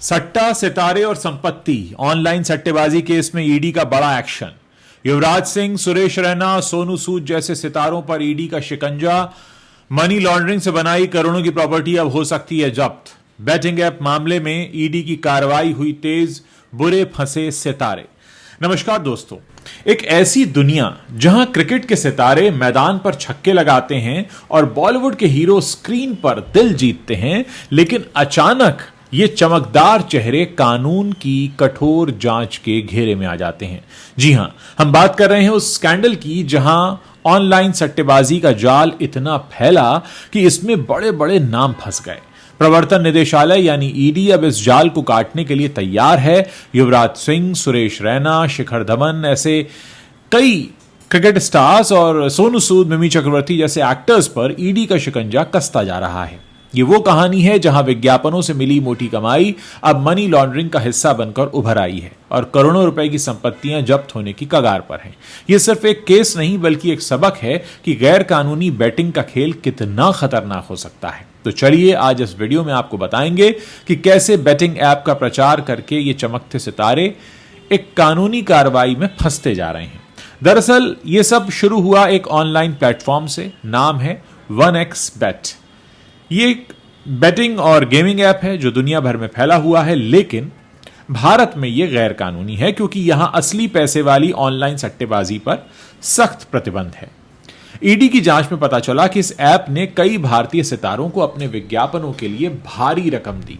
सट्टा, सितारे और संपत्ति, ऑनलाइन सट्टेबाजी केस में ईडी का बड़ा एक्शन। युवराज सिंह, सुरेश रैना, सोनू सूद जैसे सितारों पर ईडी का शिकंजा। मनी लॉन्ड्रिंग से बनाई करोड़ों की प्रॉपर्टी अब हो सकती है जब्त। बैटिंग ऐप मामले में ईडी की कार्रवाई हुई तेज, बुरे फंसे सितारे। नमस्कार दोस्तों, एक ऐसी दुनिया जहां क्रिकेट के सितारे मैदान पर छक्के लगाते हैं और बॉलीवुड के हीरो स्क्रीन पर दिल जीतते हैं, लेकिन अचानक ये चमकदार चेहरे कानून की कठोर जांच के घेरे में आ जाते हैं। जी हां, हम बात कर रहे हैं उस स्कैंडल की जहां ऑनलाइन सट्टेबाजी का जाल इतना फैला कि इसमें बड़े बड़े नाम फंस गए। प्रवर्तन निदेशालय यानी ईडी अब इस जाल को काटने के लिए तैयार है। युवराज सिंह, सुरेश रैना, शिखर धवन ऐसे कई क्रिकेट स्टार्स और सोनू सूद, मिमी चक्रवर्ती जैसे एक्टर्स पर ईडी का शिकंजा कसता जा रहा है। ये वो कहानी है जहां विज्ञापनों से मिली मोटी कमाई अब मनी लॉन्ड्रिंग का हिस्सा बनकर उभर आई है और करोड़ों रुपए की संपत्तियां जब्त होने की कगार पर हैं। यह सिर्फ एक केस नहीं बल्कि एक सबक है कि गैर कानूनी बैटिंग का खेल कितना खतरनाक हो सकता है। तो चलिए आज इस वीडियो में आपको बताएंगे कि कैसे बैटिंग ऐप का प्रचार करके ये चमकते सितारे एक कानूनी कार्रवाई में फंसते जा रहे हैं। दरअसल ये सब शुरू हुआ एक ऑनलाइन प्लेटफॉर्म से, नाम है 1xBet। ये एक बेटिंग और गेमिंग ऐप है जो दुनिया भर में फैला हुआ है, लेकिन भारत में यह गैर कानूनी है क्योंकि यहां असली पैसे वाली ऑनलाइन सट्टेबाजी पर सख्त प्रतिबंध है। ईडी की जांच में पता चला कि इस ऐप ने कई भारतीय सितारों को अपने विज्ञापनों के लिए भारी रकम दी।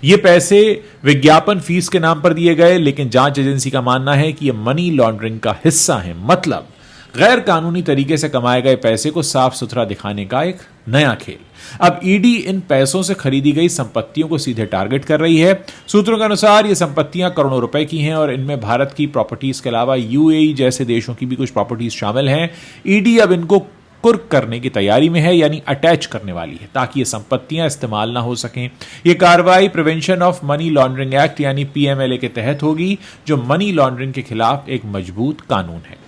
ये पैसे विज्ञापन फीस के नाम पर दिए गए, लेकिन जांच एजेंसी का मानना है कि यह मनी लॉन्ड्रिंग का हिस्सा है। मतलब गैर कानूनी तरीके से कमाए गए पैसे को साफ सुथरा दिखाने का एक नया खेल। अब ईडी इन पैसों से खरीदी गई संपत्तियों को सीधे टारगेट कर रही है। सूत्रों के अनुसार ये संपत्तियां करोड़ों रुपए की हैं और इनमें भारत की प्रॉपर्टीज के अलावा यूएई जैसे देशों की भी कुछ प्रॉपर्टीज शामिल हैं। ईडी अब इनको कुर्क करने की तैयारी में है, यानी अटैच करने वाली है, ताकि ये संपत्तियां इस्तेमाल ना हो सकें। यह कार्रवाई prevention of money laundering act यानी पीएमएलए के तहत होगी, जो मनी लॉन्ड्रिंग के खिलाफ एक मजबूत कानून है।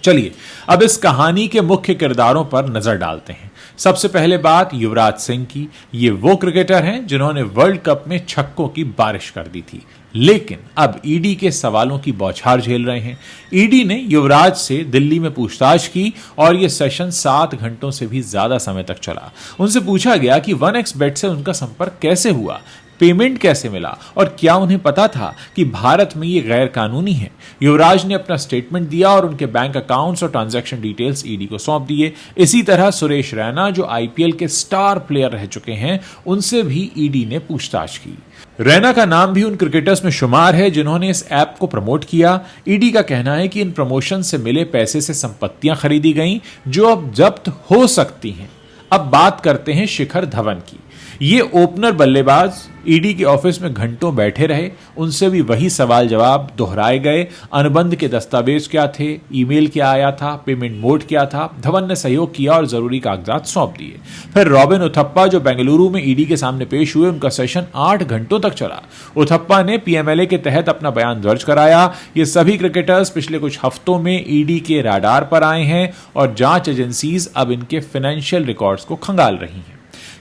चलिए अब इस कहानी के मुख्य किरदारों पर नजर डालते हैं। सबसे पहले बात युवराज सिंह की। ये वो क्रिकेटर हैं जिन्होंने वर्ल्ड कप में छक्कों की बारिश कर दी थी, लेकिन अब ईडी के सवालों की बौछार झेल रहे हैं। ईडी ने युवराज से दिल्ली में पूछताछ की और यह सेशन 7 घंटों से भी ज्यादा समय तक चला। उनसे पूछा गया कि 1xBet से उनका संपर्क कैसे हुआ, पेमेंट कैसे मिला और क्या उन्हें पता था कि भारत में ये गैर कानूनी है। युवराज ने अपना स्टेटमेंट दिया और उनके बैंक अकाउंट्स और ट्रांजैक्शन डिटेल्स ईडी को सौंप दिए। इसी तरह सुरेश रैना, जो आईपीएल के स्टार प्लेयर रह चुके हैं, उनसे भी ईडी ने पूछताछ की। रैना का नाम भी उन क्रिकेटर्स में शुमार है जिन्होंने इस ऐप को प्रमोट किया। ईडी का कहना है कि इन प्रमोशन से मिले पैसे से संपत्तियां खरीदी गईं जो अब जब्त हो सकती हैं। अब बात करते हैं शिखर धवन की। ये ओपनर बल्लेबाज ईडी के ऑफिस में घंटों बैठे रहे, उनसे भी वही सवाल जवाब दोहराए गए। अनुबंध के दस्तावेज क्या थे, ईमेल क्या आया था, पेमेंट मोड क्या था। धवन ने सहयोग किया और जरूरी कागजात सौंप दिए। फिर रॉबिन उथप्पा, जो बेंगलुरु में ईडी के सामने पेश हुए, उनका सेशन 8 घंटों तक चला। उथप्पा ने पीएमएलए के तहत अपना बयान दर्ज कराया। ये सभी क्रिकेटर्स पिछले कुछ हफ्तों में ईडी के राडार पर आए हैं और जांच एजेंसीज अब इनके फाइनेंशियल रिकॉर्ड्स को खंगाल रही हैं।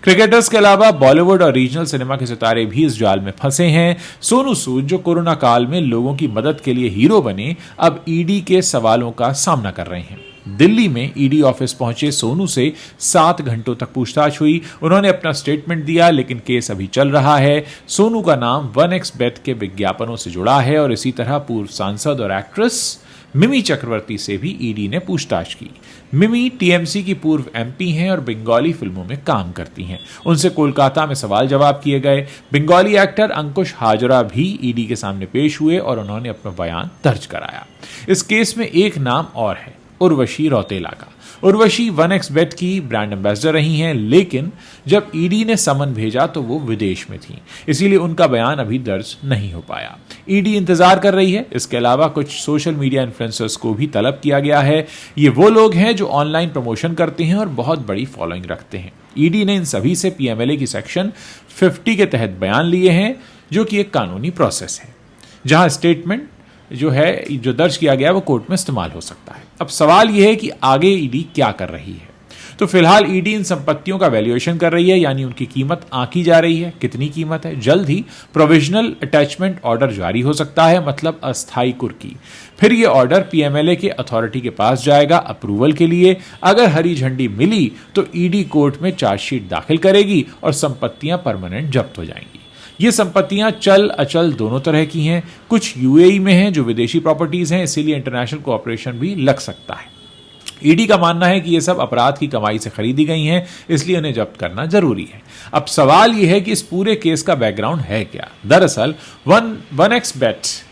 क्रिकेटर्स के अलावा बॉलीवुड और रीजनल सिनेमा के सितारे भी इस जाल में फंसे हैं। सोनू सूद, जो कोरोना काल में लोगों की मदद के लिए हीरो बने, अब ईडी के सवालों का सामना कर रहे हैं। दिल्ली में ईडी ऑफिस पहुंचे सोनू से 7 घंटों तक पूछताछ हुई। उन्होंने अपना स्टेटमेंट दिया, लेकिन केस अभी चल रहा है। सोनू का नाम 1xBet के विज्ञापनों से जुड़ा है और इसी तरह पूर्व सांसद और एक्ट्रेस मिमी चक्रवर्ती से भी ईडी ने पूछताछ की। मिमी टीएमसी की पूर्व एमपी हैं और बंगाली फिल्मों में काम करती हैं। उनसे कोलकाता में सवाल जवाब किए गए। बंगाली एक्टर अंकुश हाजरा भी ईडी के सामने पेश हुए और उन्होंने अपना बयान दर्ज कराया। इस केस में एक नाम और है, उर्वशी रौतेला का। उर्वशी 1xBet की ब्रांड एम्बेसडर रही हैं, लेकिन जब ईडी ने समन भेजा तो वो विदेश में थी, इसीलिए उनका बयान अभी दर्ज नहीं हो पाया। ईडी इंतजार कर रही है। इसके अलावा कुछ सोशल मीडिया इन्फ्लुएंसर्स को भी तलब किया गया है। ये वो लोग हैं जो ऑनलाइन प्रमोशन करते हैं और बहुत बड़ी फॉलोइंग रखते हैं। ईडी ने इन सभी से पीएमएलए की सेक्शन 50 के तहत बयान लिए हैं, जो कि एक कानूनी प्रोसेस है जहां स्टेटमेंट जो दर्ज किया गया वो कोर्ट में इस्तेमाल हो सकता है। अब सवाल यह है कि आगे ईडी क्या कर रही है। तो फिलहाल ईडी इन संपत्तियों का वैल्यूएशन कर रही है, यानी उनकी कीमत आंकी जा रही है। कितनी कीमत है? जल्द ही प्रोविजनल अटैचमेंट ऑर्डर जारी हो सकता है, मतलब अस्थायी कुर्की। फिर यह ऑर्डर पीएमएलए के अथॉरिटी के पास जाएगा अप्रूवल के लिए। अगर हरी झंडी मिली तो ईडी कोर्ट में चार्जशीट दाखिल करेगी और संपत्तियां परमानेंट जब्त हो जाएंगी। ये संपत्तियां चल अचल दोनों तरह की हैं। कुछ यूएई में हैं जो विदेशी प्रॉपर्टीज हैं, इसीलिए इंटरनेशनल कोऑपरेशन भी लग सकता है। ईडी का मानना है कि ये सब अपराध की कमाई से खरीदी गई हैं, इसलिए उन्हें जब्त करना जरूरी है। अब सवाल यह है कि इस पूरे केस का बैकग्राउंड है क्या? दरअसल 1xBet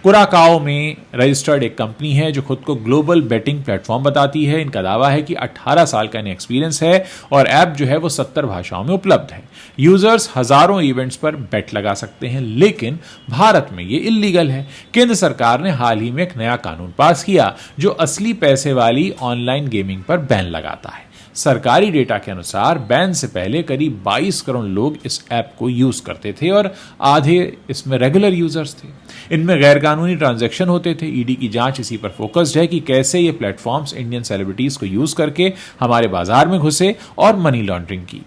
कुराकाओ में रजिस्टर्ड एक कंपनी है जो खुद को ग्लोबल बेटिंग प्लेटफॉर्म बताती है। इनका दावा है कि 18 साल का इन्हें एक्सपीरियंस है और ऐप जो है वो 70 भाषाओं में उपलब्ध है। यूजर्स हजारों इवेंट्स पर बेट लगा सकते हैं, लेकिन भारत में ये इल्लीगल है। केंद्र सरकार ने हाल ही में एक नया कानून पास किया जो असली पैसे वाली ऑनलाइन गेमिंग पर बैन लगाता है। सरकारी डेटा के अनुसार बैन से पहले करीब 22 करोड़ लोग इस ऐप को यूज करते थे और आधे इसमें रेगुलर यूजर्स थे। इनमें गैरकानूनी ट्रांजैक्शन होते थे। ईडी की जांच इसी पर फोकस्ड है कि कैसे ये प्लेटफॉर्म्स इंडियन सेलिब्रिटीज को यूज करके हमारे बाजार में घुसे और मनी लॉन्ड्रिंग की।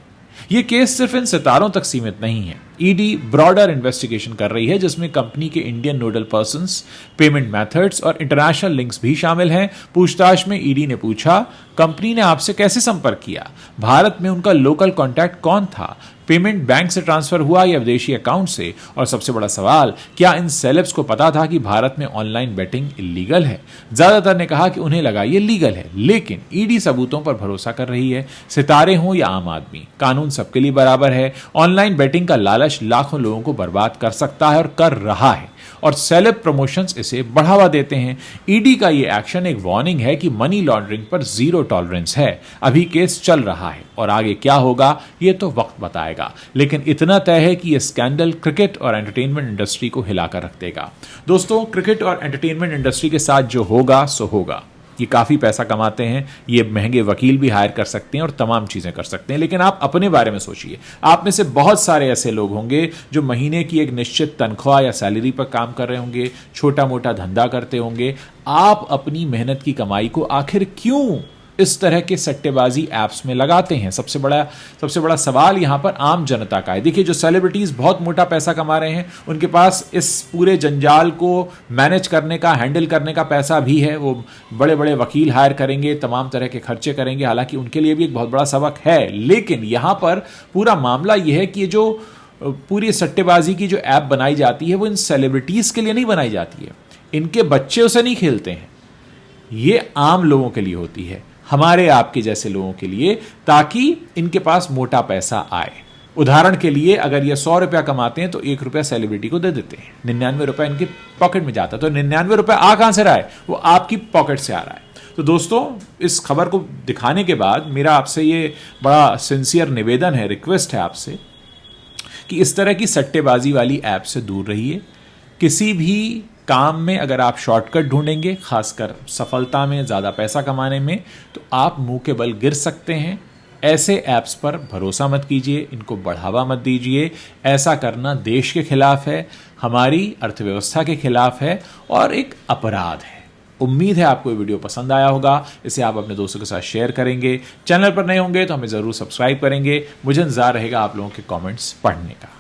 ये केस सिर्फ इन सितारों तक सीमित नहीं है। ईडी ब्रॉडर इन्वेस्टिगेशन कर रही है जिसमें कंपनी के Indian nodal persons, payment methods और इंटरनेशनल लिंक्स भी शामिल हैं। पूछताछ में ईडी ने पूछा, कंपनी ने आपसे कैसे संपर्क किया? भारत में उनका लोकल कॉन्टैक्ट कौन था? पेमेंट बैंक से ट्रांसफर हुआ या विदेशी अकाउंट से? और सबसे बड़ा सवाल, क्या इन सेलेब्स को पता था कि भारत में ऑनलाइन बेटिंग इलीगल है? ज्यादातर ने कहा कि उन्हें लगा ये लीगल है, लेकिन ईडी सबूतों पर भरोसा कर रही है। सितारे हों या आम आदमी, कानून सबके लिए बराबर है। ऑनलाइन बेटिंग का लालच लाखों लोगों को बर्बाद कर सकता है और कर रहा है, और सेलेब प्रमोशंस इसे बढ़ावा देते हैं। ईडी का यह एक्शन एक वार्निंग है कि मनी लॉन्ड्रिंग पर जीरो टॉलरेंस है। अभी केस चल रहा है और आगे क्या होगा ये तो वक्त बताएगा, लेकिन इतना तय है कि यह स्कैंडल क्रिकेट और एंटरटेनमेंट इंडस्ट्री को हिलाकर रख देगा। दोस्तों, क्रिकेट और एंटरटेनमेंट इंडस्ट्री के साथ जो होगा सो होगा। ये काफ़ी पैसा कमाते हैं, ये महंगे वकील भी हायर कर सकते हैं और तमाम चीज़ें कर सकते हैं, लेकिन आप अपने बारे में सोचिए। आप में से बहुत सारे ऐसे लोग होंगे जो महीने की एक निश्चित तनख्वाह या सैलरी पर काम कर रहे होंगे, छोटा मोटा धंधा करते होंगे। आप अपनी मेहनत की कमाई को आखिर क्यों इस तरह के सट्टेबाजी ऐप्स में लगाते हैं? सबसे बड़ा सवाल यहां पर आम जनता का है। देखिए, जो सेलिब्रिटीज बहुत मोटा पैसा कमा रहे हैं, उनके पास इस पूरे जंजाल को मैनेज करने का, हैंडल करने का पैसा भी है। वो बड़े बड़े वकील हायर करेंगे, तमाम तरह के खर्चे करेंगे। हालांकि उनके लिए भी एक बहुत बड़ा सबक है, लेकिन यहां पर पूरा मामला यह है कि जो पूरी सट्टेबाजी की जो ऐप बनाई जाती है वो इन सेलिब्रिटीज के लिए नहीं बनाई जाती है। इनके बच्चे उसे नहीं खेलते हैं। ये आम लोगों के लिए होती है, हमारे आपके जैसे लोगों के लिए, ताकि इनके पास मोटा पैसा आए। उदाहरण के लिए, अगर ये 100 रुपया कमाते हैं तो 1 रुपया सेलिब्रिटी को दे देते हैं, 99 रुपया इनके पॉकेट में जाता है। तो 99 रुपया आ कहां से रहा है? वो आपकी पॉकेट से आ रहा है। तो दोस्तों, इस खबर को दिखाने के बाद मेरा आपसे ये बड़ा सिंसियर निवेदन है, रिक्वेस्ट है आपसे कि इस तरह की सट्टेबाजी वाली ऐप से दूर रहिए। किसी भी काम में अगर आप शॉर्टकट ढूंढेंगे, खासकर सफलता में, ज़्यादा पैसा कमाने में, तो आप मुंह के बल गिर सकते हैं। ऐसे ऐप्स पर भरोसा मत कीजिए, इनको बढ़ावा मत दीजिए। ऐसा करना देश के खिलाफ है, हमारी अर्थव्यवस्था के खिलाफ है और एक अपराध है। उम्मीद है आपको ये वीडियो पसंद आया होगा। इसे आप अपने दोस्तों के साथ शेयर करेंगे। चैनल पर नए होंगे तो हमें ज़रूर सब्सक्राइब करेंगे। मुझे इंतजार रहेगा आप लोगों के कमेंट्स पढ़ने का।